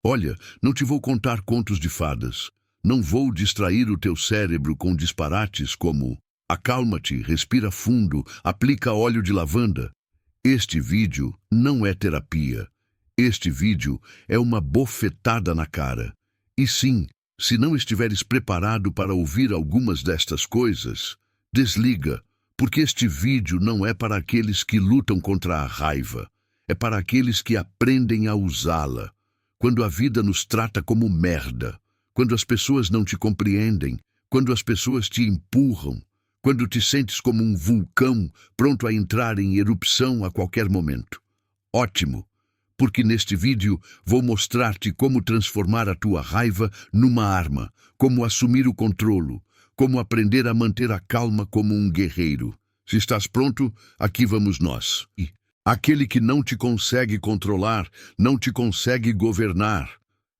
Olha, não te vou contar contos de fadas. Não vou distrair o teu cérebro com disparates como acalma-te, respira fundo, aplica óleo de lavanda. Este vídeo não é terapia. Este vídeo é uma bofetada na cara. E sim, se não estiveres preparado para ouvir algumas destas coisas, desliga, porque este vídeo não é para aqueles que lutam contra a raiva. É para aqueles que aprendem a usá-la. Quando a vida nos trata como merda, quando as pessoas não te compreendem, quando as pessoas te empurram, quando te sentes como um vulcão pronto a entrar em erupção a qualquer momento. Ótimo, porque neste vídeo vou mostrar-te como transformar a tua raiva numa arma, como assumir o controlo, como aprender a manter a calma como um guerreiro. Se estás pronto, aqui vamos nós. Aquele que não te consegue controlar, não te consegue governar.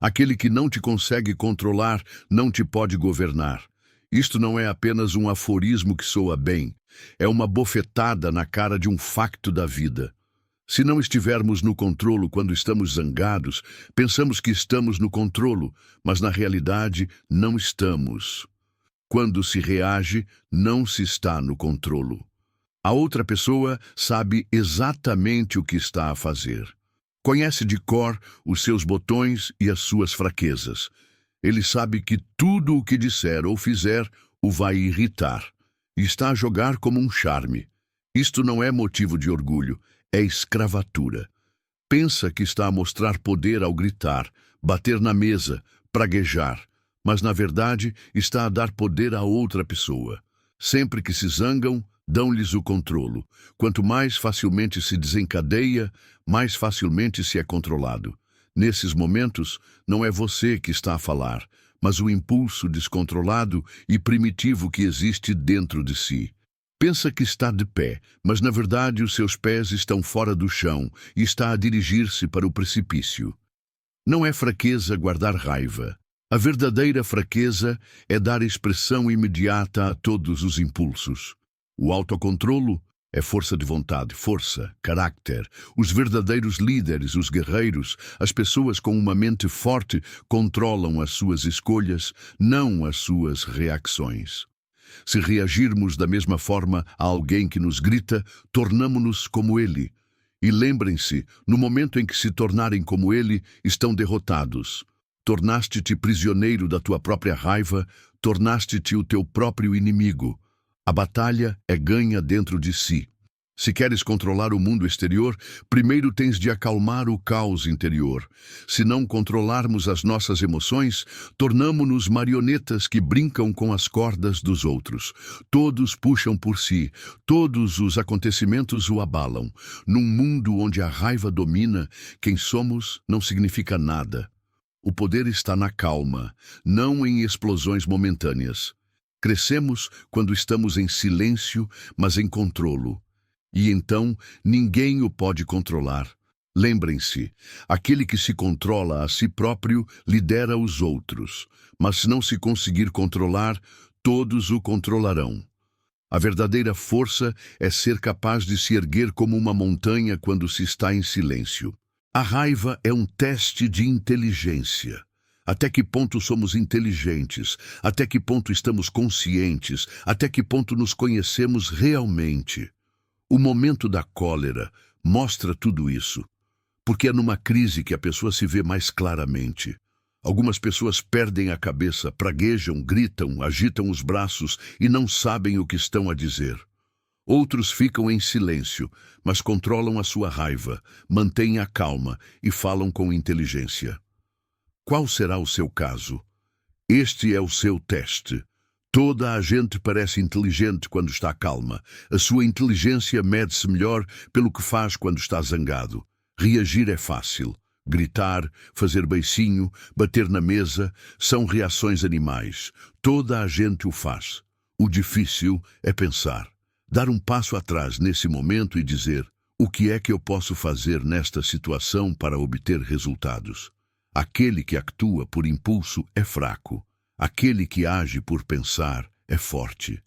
Aquele que não te consegue controlar, não te pode governar. Isto não é apenas um aforismo que soa bem, é uma bofetada na cara de um facto da vida. Se não estivermos no controlo quando estamos zangados, pensamos que estamos no controlo, mas na realidade não estamos. Quando se reage, não se está no controlo. A outra pessoa sabe exatamente o que está a fazer. Conhece de cor os seus botões e as suas fraquezas. Ele sabe que tudo o que disser ou fizer o vai irritar. E está a jogar como um charme. Isto não é motivo de orgulho, é escravatura. Pensa que está a mostrar poder ao gritar, bater na mesa, praguejar, mas na verdade está a dar poder a outra pessoa. Sempre que se zangam, dão-lhes o controlo. Quanto mais facilmente se desencadeia, mais facilmente se é controlado. Nesses momentos, não é você que está a falar, mas o impulso descontrolado e primitivo que existe dentro de si. Pensa que está de pé, mas na verdade os seus pés estão fora do chão e está a dirigir-se para o precipício. Não é fraqueza guardar raiva. A verdadeira fraqueza é dar expressão imediata a todos os impulsos. O autocontrolo é força de vontade, força, caráter. Os verdadeiros líderes, os guerreiros, as pessoas com uma mente forte controlam as suas escolhas, não as suas reações. Se reagirmos da mesma forma a alguém que nos grita, tornamo-nos como ele. E lembrem-se, no momento em que se tornarem como ele, estão derrotados. Tornaste-te prisioneiro da tua própria raiva, tornaste-te o teu próprio inimigo. A batalha é ganha dentro de si. Se queres controlar o mundo exterior, primeiro tens de acalmar o caos interior. Se não controlarmos as nossas emoções, tornamo-nos marionetas que brincam com as cordas dos outros. Todos puxam por si, todos os acontecimentos o abalam. Num mundo onde a raiva domina, quem somos não significa nada. O poder está na calma, não em explosões momentâneas. Crescemos quando estamos em silêncio, mas em controlo. E então, ninguém o pode controlar. Lembrem-se, aquele que se controla a si próprio lidera os outros, mas se não se conseguir controlar, todos o controlarão. A verdadeira força é ser capaz de se erguer como uma montanha quando se está em silêncio. A raiva é um teste de inteligência. Até que ponto somos inteligentes? Até que ponto estamos conscientes? Até que ponto nos conhecemos realmente? O momento da cólera mostra tudo isso, porque é numa crise que a pessoa se vê mais claramente. Algumas pessoas perdem a cabeça, praguejam, gritam, agitam os braços e não sabem o que estão a dizer. Outros ficam em silêncio, mas controlam a sua raiva, mantêm a calma e falam com inteligência. Qual será o seu caso? Este é o seu teste. Toda a gente parece inteligente quando está calma. A sua inteligência mede-se melhor pelo que faz quando está zangado. Reagir é fácil. Gritar, fazer beicinho, bater na mesa, são reações animais. Toda a gente o faz. O difícil é pensar. Dar um passo atrás nesse momento e dizer: o que é que eu posso fazer nesta situação para obter resultados? Aquele que atua por impulso é fraco. Aquele que age por pensar é forte.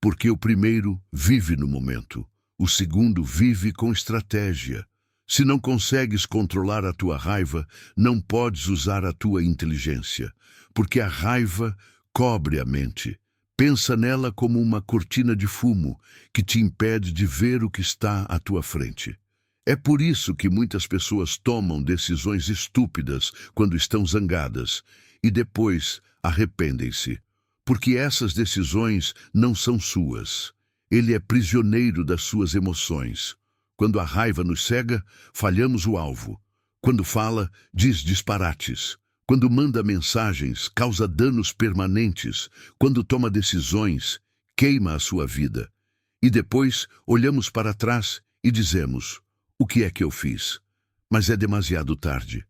Porque o primeiro vive no momento. O segundo vive com estratégia. Se não consegues controlar a tua raiva, não podes usar a tua inteligência, porque a raiva cobre a mente. Pensa nela como uma cortina de fumo que te impede de ver o que está à tua frente. É por isso que muitas pessoas tomam decisões estúpidas quando estão zangadas e depois arrependem-se, porque essas decisões não são suas. Ele é prisioneiro das suas emoções. Quando a raiva nos cega, falhamos o alvo. Quando fala, diz disparates. Quando manda mensagens, causa danos permanentes. Quando toma decisões, queima a sua vida. E depois olhamos para trás e dizemos: o que é que eu fiz? Mas é demasiado tarde.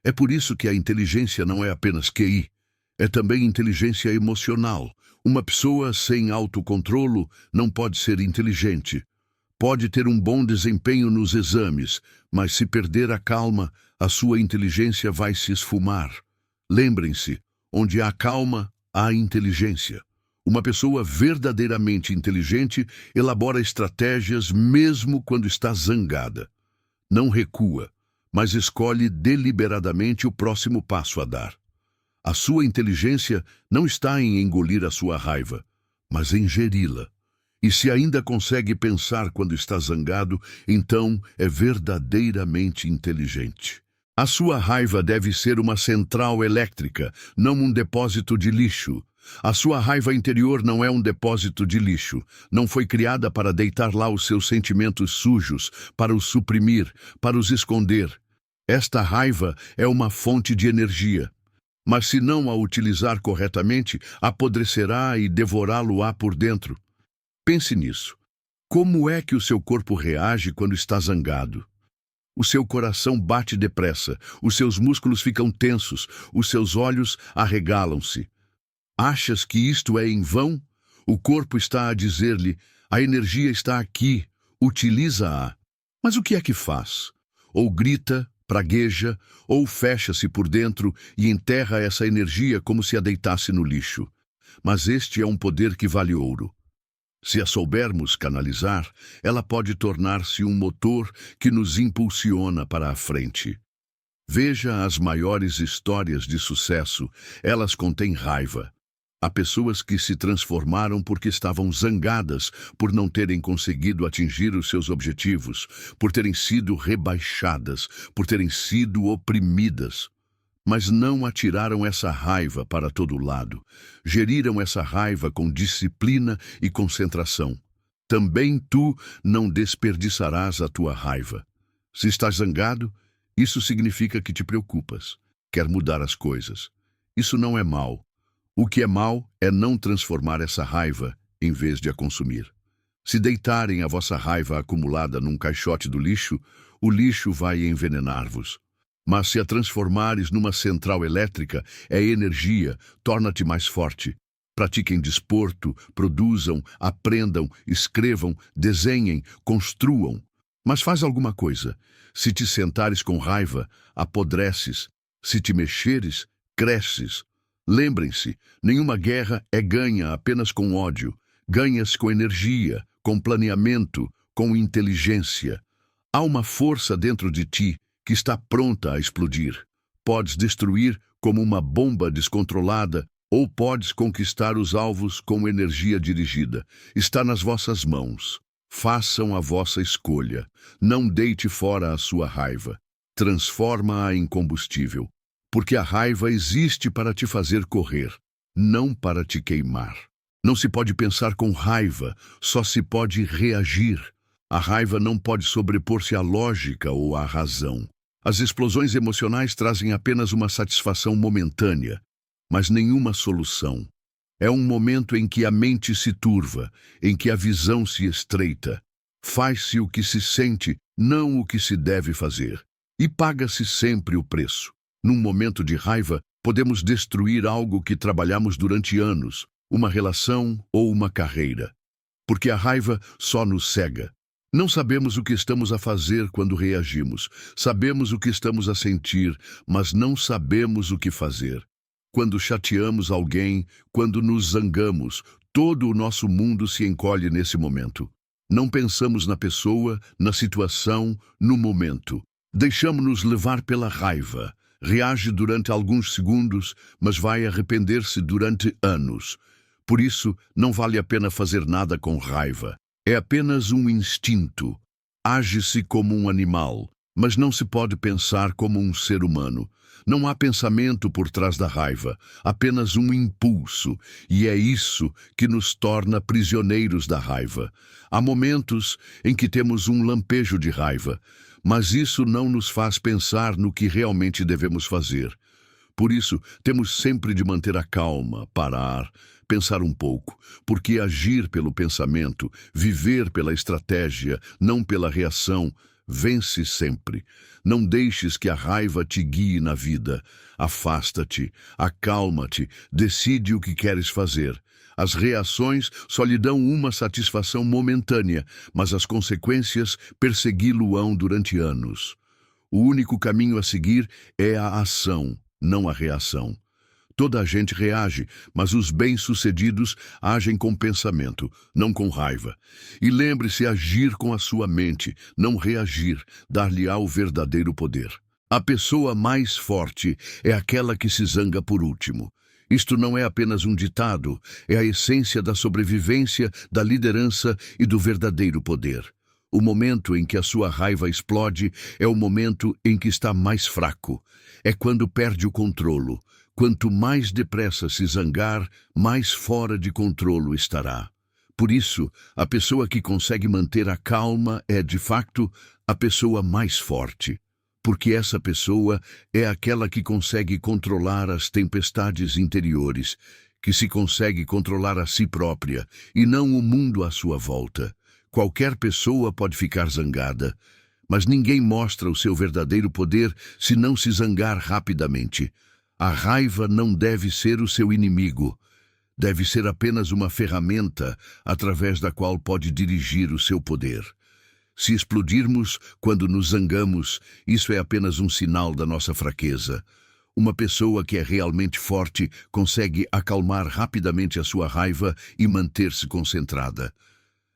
É por isso que a inteligência não é apenas QI, é também inteligência emocional. Uma pessoa sem autocontrolo não pode ser inteligente. Pode ter um bom desempenho nos exames, mas se perder a calma, a sua inteligência vai se esfumar. Lembrem-se, onde há calma, há inteligência. Uma pessoa verdadeiramente inteligente elabora estratégias mesmo quando está zangada. Não recua, mas escolhe deliberadamente o próximo passo a dar. A sua inteligência não está em engolir a sua raiva, mas em geri-la. E se ainda consegue pensar quando está zangado, então é verdadeiramente inteligente. A sua raiva deve ser uma central elétrica, não um depósito de lixo. A sua raiva interior não é um depósito de lixo. Não foi criada para deitar lá os seus sentimentos sujos, para os suprimir, para os esconder. Esta raiva é uma fonte de energia. Mas se não a utilizar corretamente, apodrecerá e devorá-lo-á por dentro. Pense nisso. Como é que o seu corpo reage quando está zangado? O seu coração bate depressa, os seus músculos ficam tensos, os seus olhos arregalam-se. Achas que isto é em vão? O corpo está a dizer-lhe: a energia está aqui, utiliza-a. Mas o que é que faz? Ou grita, pragueja, ou fecha-se por dentro e enterra essa energia como se a deitasse no lixo. Mas este é um poder que vale ouro. Se a soubermos canalizar, ela pode tornar-se um motor que nos impulsiona para a frente. Veja as maiores histórias de sucesso, elas contêm raiva. Há pessoas que se transformaram porque estavam zangadas por não terem conseguido atingir os seus objetivos, por terem sido rebaixadas, por terem sido oprimidas. Mas não atiraram essa raiva para todo lado. Geriram essa raiva com disciplina e concentração. Também tu não desperdiçarás a tua raiva. Se estás zangado, isso significa que te preocupas, quer mudar as coisas. Isso não é mal. O que é mal é não transformar essa raiva em vez de a consumir. Se deitarem a vossa raiva acumulada num caixote do lixo, o lixo vai envenenar-vos. Mas se a transformares numa central elétrica, é energia, torna-te mais forte. Pratiquem desporto, produzam, aprendam, escrevam, desenhem, construam. Mas faz alguma coisa. Se te sentares com raiva, apodreces. Se te mexeres, cresces. Lembrem-se, nenhuma guerra é ganha apenas com ódio. Ganha-se com energia, com planeamento, com inteligência. Há uma força dentro de ti que está pronta a explodir. Podes destruir como uma bomba descontrolada ou podes conquistar os alvos com energia dirigida. Está nas vossas mãos. Façam a vossa escolha. Não deite fora a sua raiva. Transforma-a em combustível. Porque a raiva existe para te fazer correr, não para te queimar. Não se pode pensar com raiva, só se pode reagir. A raiva não pode sobrepor-se à lógica ou à razão. As explosões emocionais trazem apenas uma satisfação momentânea, mas nenhuma solução. É um momento em que a mente se turva, em que a visão se estreita. Faz-se o que se sente, não o que se deve fazer. E paga-se sempre o preço. Num momento de raiva, podemos destruir algo que trabalhamos durante anos, uma relação ou uma carreira. Porque a raiva só nos cega. Não sabemos o que estamos a fazer quando reagimos. Sabemos o que estamos a sentir, mas não sabemos o que fazer. Quando chateamos alguém, quando nos zangamos, todo o nosso mundo se encolhe nesse momento. Não pensamos na pessoa, na situação, no momento. Deixamos-nos levar pela raiva. Reage durante alguns segundos, mas vai arrepender-se durante anos. Por isso, não vale a pena fazer nada com raiva. É apenas um instinto. Age-se como um animal, mas não se pode pensar como um ser humano. Não há pensamento por trás da raiva, apenas um impulso, e é isso que nos torna prisioneiros da raiva. Há momentos em que temos um lampejo de raiva, mas isso não nos faz pensar no que realmente devemos fazer. Por isso, temos sempre de manter a calma, parar, pensar um pouco, porque agir pelo pensamento, viver pela estratégia, não pela reação, vence sempre. Não deixes que a raiva te guie na vida. Afasta-te, acalma-te, decide o que queres fazer. As reações só lhe dão uma satisfação momentânea, mas as consequências persegui-lo-ão durante anos. O único caminho a seguir é a ação, não a reação. Toda a gente reage, mas os bem-sucedidos agem com pensamento, não com raiva. E lembre-se, agir com a sua mente, não reagir, dar-lhe-á o verdadeiro poder. A pessoa mais forte é aquela que se zanga por último. Isto não é apenas um ditado, é a essência da sobrevivência, da liderança e do verdadeiro poder. O momento em que a sua raiva explode é o momento em que está mais fraco. É quando perde o controlo. Quanto mais depressa se zangar, mais fora de controlo estará. Por isso, a pessoa que consegue manter a calma é, de facto, a pessoa mais forte. Porque essa pessoa é aquela que consegue controlar as tempestades interiores, que se consegue controlar a si própria e não o mundo à sua volta. Qualquer pessoa pode ficar zangada, mas ninguém mostra o seu verdadeiro poder se não se zangar rapidamente. A raiva não deve ser o seu inimigo. Deve ser apenas uma ferramenta através da qual pode dirigir o seu poder. Se explodirmos quando nos zangamos, isso é apenas um sinal da nossa fraqueza. Uma pessoa que é realmente forte consegue acalmar rapidamente a sua raiva e manter-se concentrada.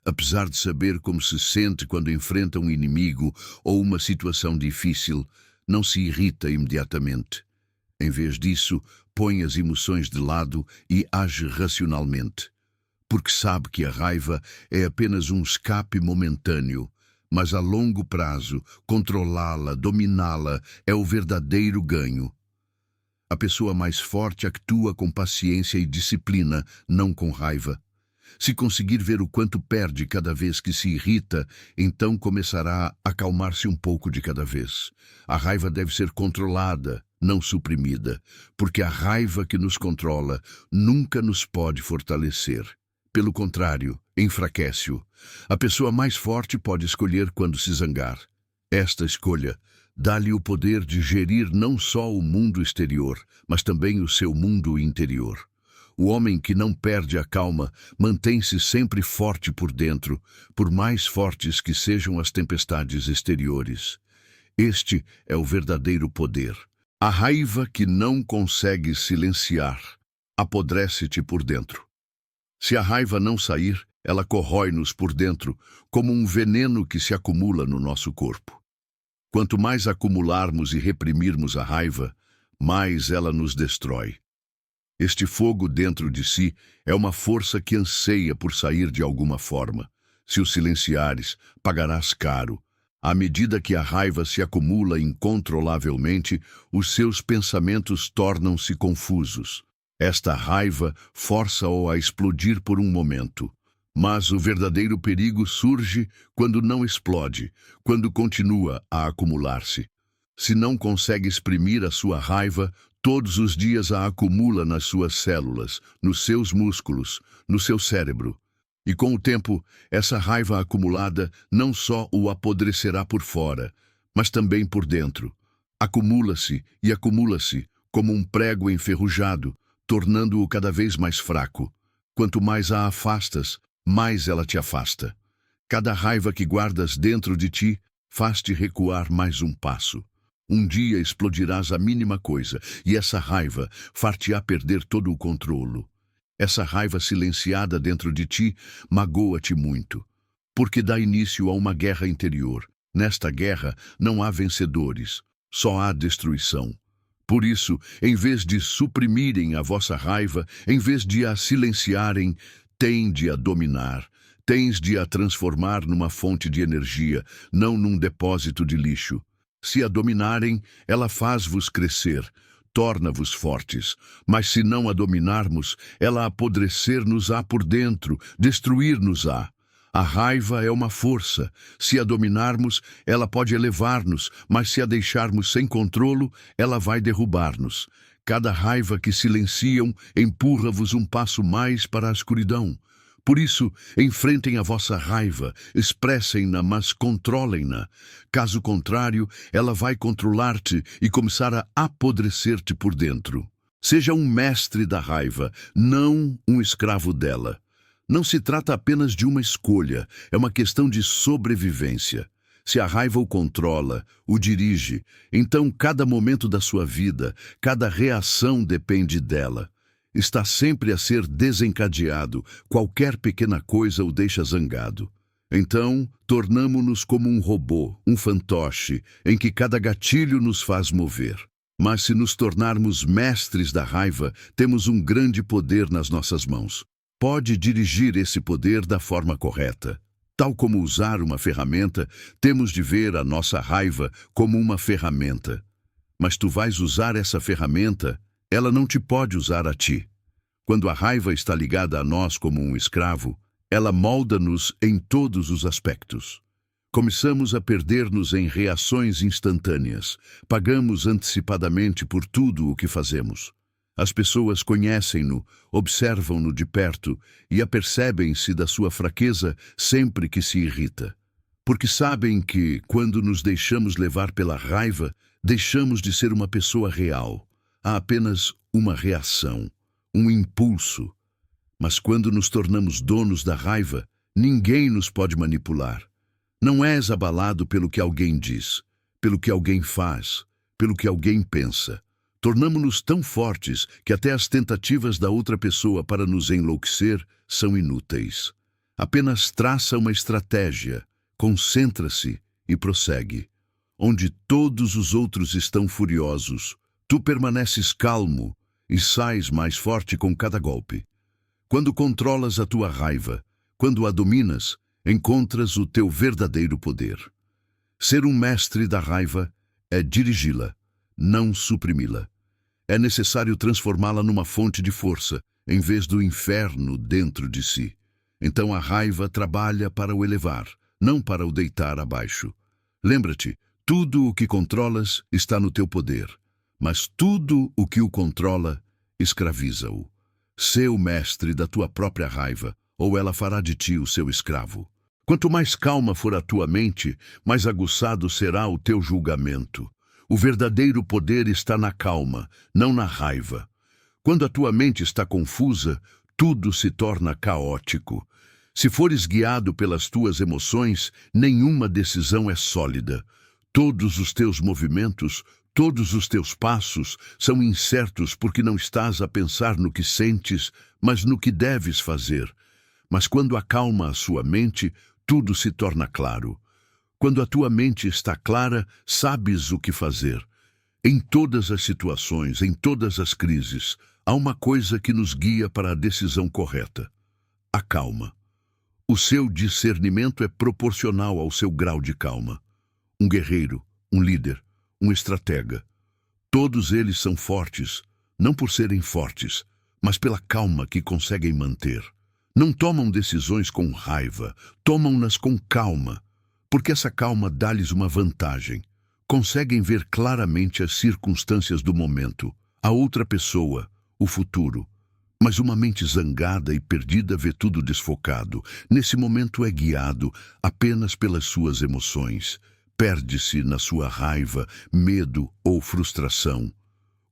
Apesar de saber como se sente quando enfrenta um inimigo ou uma situação difícil, não se irrita imediatamente. Em vez disso, põe as emoções de lado e age racionalmente. Porque sabe que a raiva é apenas um escape momentâneo, mas a longo prazo, controlá-la, dominá-la, é o verdadeiro ganho. A pessoa mais forte atua com paciência e disciplina, não com raiva. Se conseguir ver o quanto perde cada vez que se irrita, então começará a acalmar-se um pouco de cada vez. A raiva deve ser controlada, não suprimida, porque a raiva que nos controla nunca nos pode fortalecer. Pelo contrário, enfraquece-o. A pessoa mais forte pode escolher quando se zangar. Esta escolha dá-lhe o poder de gerir não só o mundo exterior, mas também o seu mundo interior. O homem que não perde a calma mantém-se sempre forte por dentro, por mais fortes que sejam as tempestades exteriores. Este é o verdadeiro poder. A raiva que não consegue silenciar apodrece-te por dentro. Se a raiva não sair, ela corrói-nos por dentro, como um veneno que se acumula no nosso corpo. Quanto mais acumularmos e reprimirmos a raiva, mais ela nos destrói. Este fogo dentro de si é uma força que anseia por sair de alguma forma. Se o silenciares, pagarás caro. À medida que a raiva se acumula incontrolavelmente, os seus pensamentos tornam-se confusos. Esta raiva força-o a explodir por um momento. Mas o verdadeiro perigo surge quando não explode, quando continua a acumular-se. Se não consegue exprimir a sua raiva, todos os dias a acumula nas suas células, nos seus músculos, no seu cérebro. E com o tempo, essa raiva acumulada não só o apodrecerá por fora, mas também por dentro. Acumula-se e acumula-se, como um prego enferrujado, tornando-o cada vez mais fraco. Quanto mais a afastas, mais ela te afasta. Cada raiva que guardas dentro de ti faz-te recuar mais um passo. Um dia explodirás a mínima coisa, e essa raiva far-te-á perder todo o controlo. Essa raiva silenciada dentro de ti magoa-te muito. porque dá início a uma guerra interior. Nesta guerra não há vencedores, só há destruição. Por isso, em vez de suprimirem a vossa raiva, em vez de a silenciarem, tende a dominar. Tens de a transformar numa fonte de energia, não num depósito de lixo. Se a dominarem, ela faz-vos crescer, torna-vos fortes. Mas se não a dominarmos, ela apodrecer-nos-á por dentro, destruir-nos-á. A raiva é uma força. Se a dominarmos, ela pode elevar-nos, mas se a deixarmos sem controlo, ela vai derrubar-nos. Cada raiva que silenciam empurra-vos um passo mais para a escuridão. Por isso, enfrentem a vossa raiva, expressem-na, mas controlem-na. Caso contrário, ela vai controlar-te e começar a apodrecer-te por dentro. Seja um mestre da raiva, não um escravo dela. Não se trata apenas de uma escolha, é uma questão de sobrevivência. Se a raiva o controla, o dirige, então cada momento da sua vida, cada reação depende dela. Está sempre a ser desencadeado, qualquer pequena coisa o deixa zangado. Então, tornamo-nos como um robô, um fantoche, em que cada gatilho nos faz mover. Mas se nos tornarmos mestres da raiva, temos um grande poder nas nossas mãos. Pode dirigir esse poder da forma correta. Tal como usar uma ferramenta, temos de ver a nossa raiva como uma ferramenta. Mas tu vais usar essa ferramenta, ela não te pode usar a ti. Quando a raiva está ligada a nós como um escravo, ela molda-nos em todos os aspectos. Começamos a perder-nos em reações instantâneas. Pagamos antecipadamente por tudo o que fazemos. As pessoas conhecem-no, observam-no de perto e apercebem-se da sua fraqueza sempre que se irrita. Porque sabem que, quando nos deixamos levar pela raiva, deixamos de ser uma pessoa real. Há apenas uma reação, um impulso. Mas quando nos tornamos donos da raiva, ninguém nos pode manipular. Não és abalado pelo que alguém diz, pelo que alguém faz, pelo que alguém pensa. Tornamo-nos tão fortes que até as tentativas da outra pessoa para nos enlouquecer são inúteis. Apenas traça uma estratégia, concentra-se e prossegue. Onde todos os outros estão furiosos, tu permaneces calmo e sais mais forte com cada golpe. Quando controlas a tua raiva, quando a dominas, encontras o teu verdadeiro poder. Ser um mestre da raiva é dirigi-la, não suprimi-la. É necessário transformá-la numa fonte de força, em vez do inferno dentro de si. Então a raiva trabalha para o elevar, não para o deitar abaixo. Lembra-te, tudo o que controlas está no teu poder. Mas tudo o que o controla, escraviza-o. Sê o mestre da tua própria raiva, ou ela fará de ti o seu escravo. Quanto mais calma for a tua mente, mais aguçado será o teu julgamento. O verdadeiro poder está na calma, não na raiva. Quando a tua mente está confusa, tudo se torna caótico. Se fores guiado pelas tuas emoções, nenhuma decisão é sólida. Todos os teus movimentos, todos os teus passos são incertos porque não estás a pensar no que sentes, mas no que deves fazer. Mas quando acalma a sua mente, tudo se torna claro. Quando a tua mente está clara, sabes o que fazer. Em todas as situações, em todas as crises, há uma coisa que nos guia para a decisão correta: a calma. O seu discernimento é proporcional ao seu grau de calma. Um guerreiro, um líder, um estratega. Todos eles são fortes, não por serem fortes, mas pela calma que conseguem manter. Não tomam decisões com raiva, tomam-nas com calma, porque essa calma dá-lhes uma vantagem. Conseguem ver claramente as circunstâncias do momento, a outra pessoa, o futuro. Mas uma mente zangada e perdida vê tudo desfocado. Nesse momento é guiado apenas pelas suas emoções. Perde-se na sua raiva, medo ou frustração.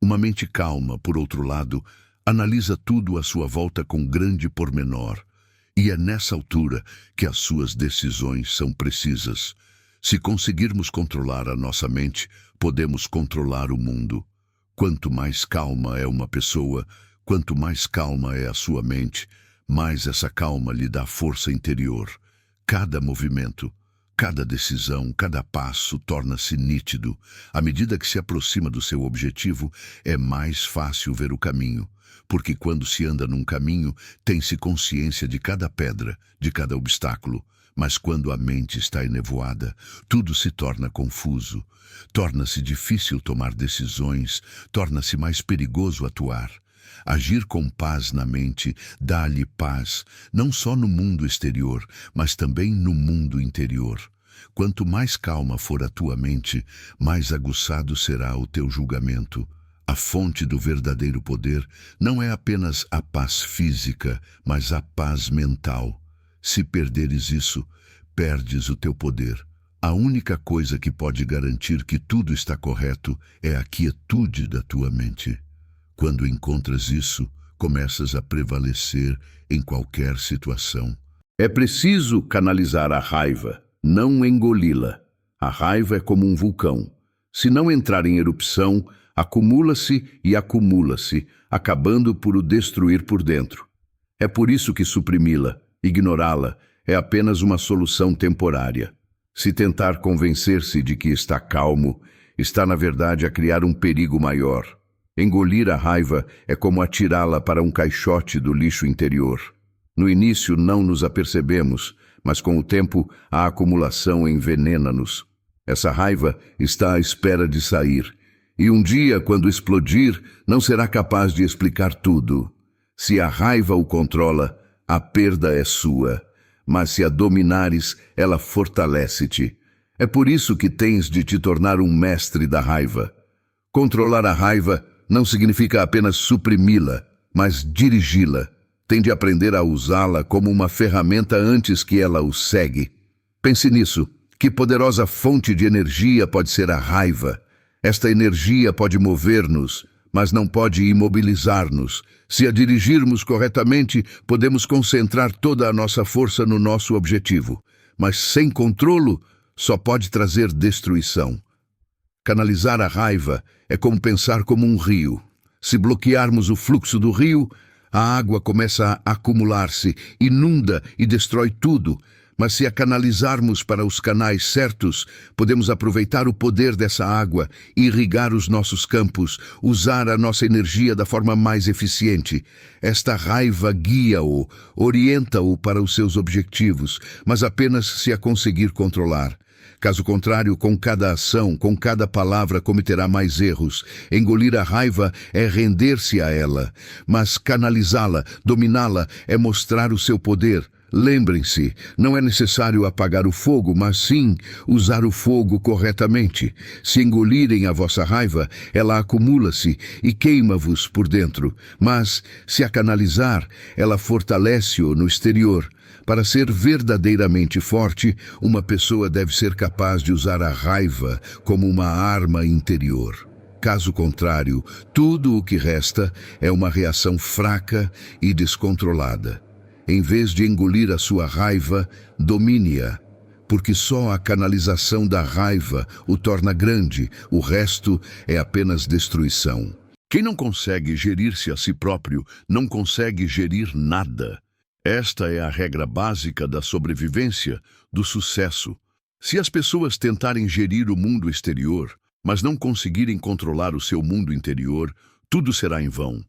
Uma mente calma, por outro lado, analisa tudo à sua volta com grande pormenor. E é nessa altura que as suas decisões são precisas. Se conseguirmos controlar a nossa mente, podemos controlar o mundo. Quanto mais calma é uma pessoa, quanto mais calma é a sua mente, mais essa calma lhe dá força interior. Cada movimento, cada decisão, cada passo torna-se nítido. À medida que se aproxima do seu objetivo, é mais fácil ver o caminho, porque quando se anda num caminho, tem-se consciência de cada pedra, de cada obstáculo. Mas quando a mente está enevoada, tudo se torna confuso, torna-se difícil tomar decisões, torna-se mais perigoso atuar. Agir com paz na mente dá-lhe paz, não só no mundo exterior, mas também no mundo interior. Quanto mais calma for a tua mente, mais aguçado será o teu julgamento. A fonte do verdadeiro poder não é apenas a paz física, mas a paz mental. Se perderes isso, perdes o teu poder. A única coisa que pode garantir que tudo está correto é a quietude da tua mente. Quando encontras isso, começas a prevalecer em qualquer situação. É preciso canalizar a raiva, não engoli-la. A raiva é como um vulcão. Se não entrar em erupção, acumula-se e acumula-se, acabando por o destruir por dentro. É por isso que suprimi-la, ignorá-la, é apenas uma solução temporária. Se tentar convencer-se de que está calmo, está na verdade a criar um perigo maior. Engolir a raiva é como atirá-la para um caixote do lixo interior. No início não nos apercebemos, mas com o tempo a acumulação envenena-nos. Essa raiva está à espera de sair, e um dia, quando explodir, não será capaz de explicar tudo. Se a raiva o controla, a perda é sua, mas se a dominares, ela fortalece-te. É por isso que tens de te tornar um mestre da raiva. Controlar a raiva não significa apenas suprimi-la, mas dirigi-la. Tem de aprender a usá-la como uma ferramenta antes que ela o cegue. Pense nisso. Que poderosa fonte de energia pode ser a raiva? Esta energia pode mover-nos, mas não pode imobilizar-nos. Se a dirigirmos corretamente, podemos concentrar toda a nossa força no nosso objetivo. Mas sem controlo, só pode trazer destruição. Canalizar a raiva é como pensar como um rio. Se bloquearmos o fluxo do rio, a água começa a acumular-se, inunda e destrói tudo. Mas se a canalizarmos para os canais certos, podemos aproveitar o poder dessa água, irrigar os nossos campos, usar a nossa energia da forma mais eficiente. Esta raiva guia-o, orienta-o para os seus objetivos, mas apenas se a conseguir controlar. Caso contrário, com cada ação, com cada palavra, cometerá mais erros. Engolir a raiva é render-se a ela, mas canalizá-la, dominá-la, é mostrar o seu poder. Lembrem-se, não é necessário apagar o fogo, mas sim usar o fogo corretamente. Se engolirem a vossa raiva, ela acumula-se e queima-vos por dentro. Mas, se a canalizar, ela fortalece-o no exterior. Para ser verdadeiramente forte, uma pessoa deve ser capaz de usar a raiva como uma arma interior. Caso contrário, tudo o que resta é uma reação fraca e descontrolada. Em vez de engolir a sua raiva, domine-a, porque só a canalização da raiva o torna grande, o resto é apenas destruição. Quem não consegue gerir-se a si próprio, não consegue gerir nada. Esta é a regra básica da sobrevivência, do sucesso. Se as pessoas tentarem gerir o mundo exterior, mas não conseguirem controlar o seu mundo interior, tudo será em vão.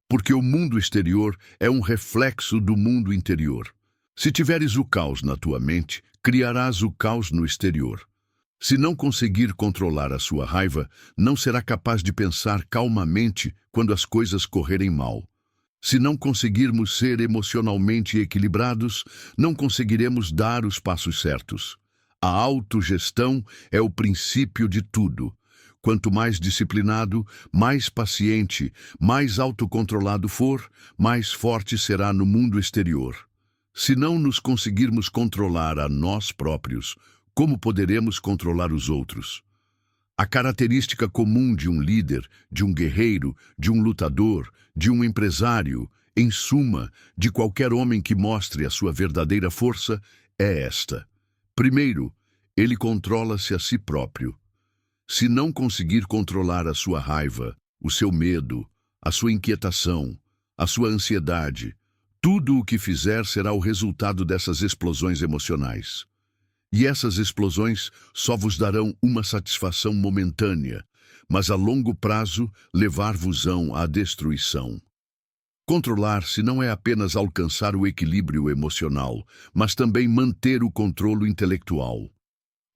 Porque o mundo exterior é um reflexo do mundo interior. Se tiveres o caos na tua mente, criarás o caos no exterior. Se não conseguir controlar a sua raiva, não será capaz de pensar calmamente quando as coisas correrem mal. Se não conseguirmos ser emocionalmente equilibrados, não conseguiremos dar os passos certos. A autogestão é o princípio de tudo. Quanto mais disciplinado, mais paciente, mais autocontrolado for, mais forte será no mundo exterior. Se não nos conseguirmos controlar a nós próprios, como poderemos controlar os outros? A característica comum de um líder, de um guerreiro, de um lutador, de um empresário, em suma, de qualquer homem que mostre a sua verdadeira força, é esta. Primeiro, ele controla-se a si próprio. Se não conseguir controlar a sua raiva, o seu medo, a sua inquietação, a sua ansiedade, Tudo o que fizer será o resultado dessas explosões emocionais. E essas explosões só vos darão uma satisfação momentânea, mas a longo prazo levar-vos-ão à destruição. Controlar-se não é apenas alcançar o equilíbrio emocional, mas também manter o controle intelectual.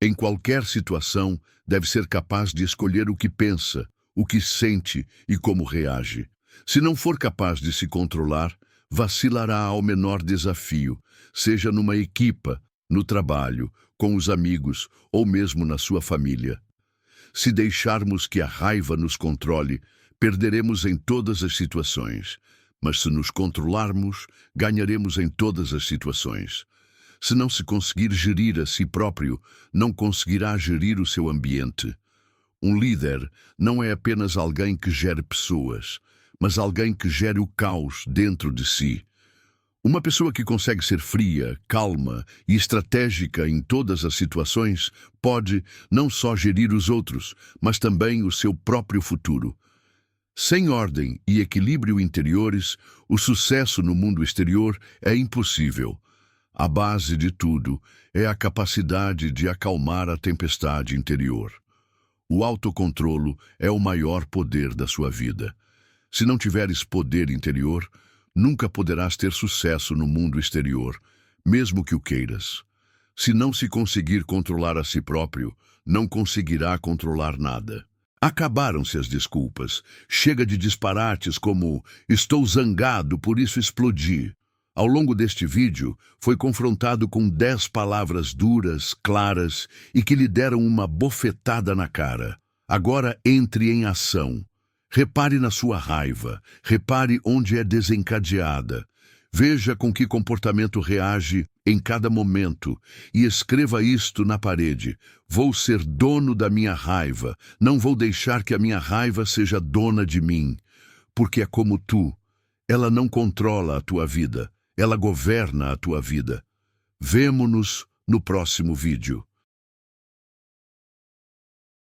Em qualquer situação, deve ser capaz de escolher o que pensa, o que sente e como reage. Se não for capaz de se controlar, vacilará ao menor desafio, seja numa equipa, no trabalho, com os amigos ou mesmo na sua família. Se deixarmos que a raiva nos controle, perderemos em todas as situações. Mas se nos controlarmos, ganharemos em todas as situações. Se não se conseguir gerir a si próprio, não conseguirá gerir o seu ambiente. Um líder não é apenas alguém que gere pessoas, mas alguém que gere o caos dentro de si. Uma pessoa que consegue ser fria, calma e estratégica em todas as situações pode não só gerir os outros, mas também o seu próprio futuro. Sem ordem e equilíbrio interiores, o sucesso no mundo exterior é impossível. A base de tudo é a capacidade de acalmar a tempestade interior. O autocontrolo é o maior poder da sua vida. Se não tiveres poder interior, nunca poderás ter sucesso no mundo exterior, mesmo que o queiras. Se não se conseguir controlar a si próprio, não conseguirá controlar nada. Acabaram-se as desculpas. Chega de disparates como "estou zangado, por isso explodi". Ao longo deste vídeo, foi confrontado com 10 palavras duras, claras e que lhe deram uma bofetada na cara. Agora entre em ação. Repare na sua raiva, repare onde é desencadeada. Veja com que comportamento reage em cada momento e escreva isto na parede. Vou ser dono da minha raiva, não vou deixar que a minha raiva seja dona de mim. Porque é como tu, ela não controla a tua vida, ela governa a tua vida. Vemo-nos no próximo vídeo.